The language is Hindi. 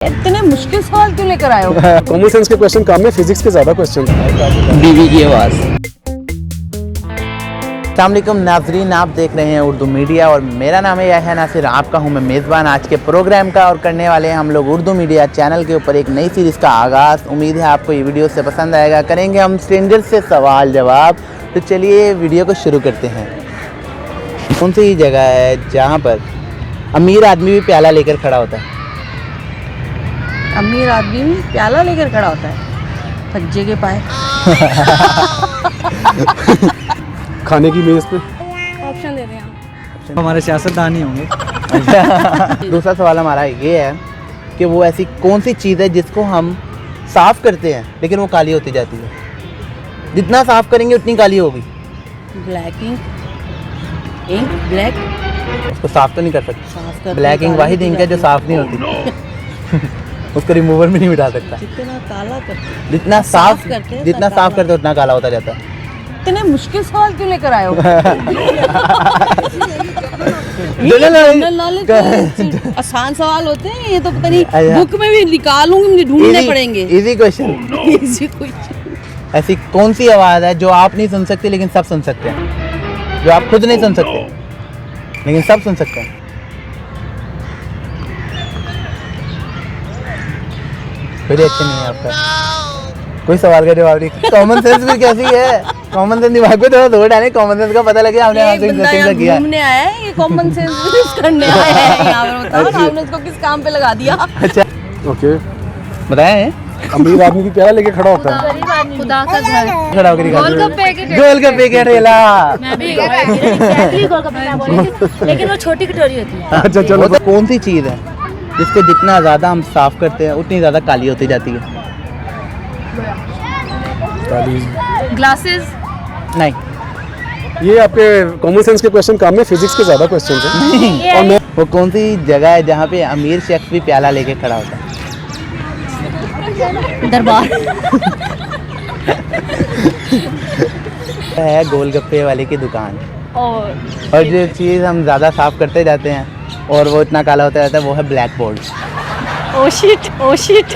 इतने मुश्किल सवाल क्यों लेकर आए हो? कॉमन सेंस के क्वेश्चन कम है, फिजिक्स के ज्यादा क्वेश्चन है। बीवी की आवाज़। अस्सलामुअलैकुम नाज़रीन, आप देख रहे हैं उर्दू मीडिया और मेरा नाम है याह्या नासिर। आपका हूं मैं मेज़बान आज के प्रोग्राम का और करने वाले हैं हम लोग उर्दू मीडिया चैनल के ऊपर एक नई सीरीज़ का आगाज़। उम्मीद है आपको ये वीडियो से पसंद आएगा। करेंगे हम स्ट्रेंजर से सवाल जवाब। तो चलिए वीडियो को शुरू करते हैं। कौन सी जगह है जहाँ पर अमीर आदमी भी प्याला लेकर खड़ा होता है? अमीर आदमी भी प्याला लेकर खड़ा होता है। सज्जे के पाए। खाने की मेज पे। ऑप्शन दे दें आप। हमारे सियासतदान ही होंगे। दूसरा सवाल हमारा ये है कि वो ऐसी कौन सी चीज़ है जिसको हम साफ़ करते हैं लेकिन वो काली होती जाती है? जितना साफ़ करेंगे उतनी काली होगी। ब्लैक इंक ब्लैक उसको साफ़ तो नहीं कर सकते। साफ कर ब्लैक इंक वाहिद इंक है जो साफ़ नहीं होती। उसको रिमूवर में नहीं मिटा सकता। जितना काला करते जितना साफ साफ करते हैं, जितना उतना साफ करते उतना काला होता जाता है। इतने मुश्किल सवाल क्यों लेकर आए हो? जनरल नॉलेज आसान सवाल होते हैं ये तो पता नहीं अच्छा। बुक में भी निकालूंगी, मुझे ढूंढने पड़ेंगे। Easy question. Easy question. ऐसी कौन सी आवाज़ है जो आप नहीं सुन सकते लेकिन सब सुन सकते हैं? जो आप खुद नहीं सुन सकते लेकिन सब सुन सकते हैं। कोई रिएक्शन नहीं है आपका? कोई सवाल का जवाब नहीं। कॉमन सेंस भी कैसी है? कॉमन सेंस दिमाग में थोड़ा दो डाले, कॉमन सेंस का पता लगे हमने एक बंदा यहाँ किया है। घूमने आया है, ये कॉमन सेंस यूज करने आया है यहाँ पर। बताओ ना, आपने उसको किस काम पे लगा दिया? अच्छा ओके। बताए अमीर आदमी की प्याला लेके खड़ा होता है। खुदा का घर खड़ा होकर गोलगप्पे के गोलगप्पे के ठेला। मैं भी एग्जैक्टली गोलगप्पे ना बोली थी, लेकिन वो छोटी कटोरी होती है। अच्छा चलो। वो तो कौन सी चीज़ है जिसको जितना ज़्यादा हम साफ करते हैं उतनी ज़्यादा काली होती जाती है? ग्लासेस। नहीं। ये आपके कॉमन सेंस के क्वेश्चन कम है, फिजिक्स के ज्यादा क्वेश्चन है। और मैं वो कौन सी जगह है जहाँ पे अमीर शख्स भी प्याला लेके खड़ा होता है? दरबार। है गोलगप्पे वाले की दुकान। और और जो चीज़ हम ज़्यादा साफ करते जाते हैं और वो इतना काला होता जाता है वो है ब्लैक बोर्ड। Oh shit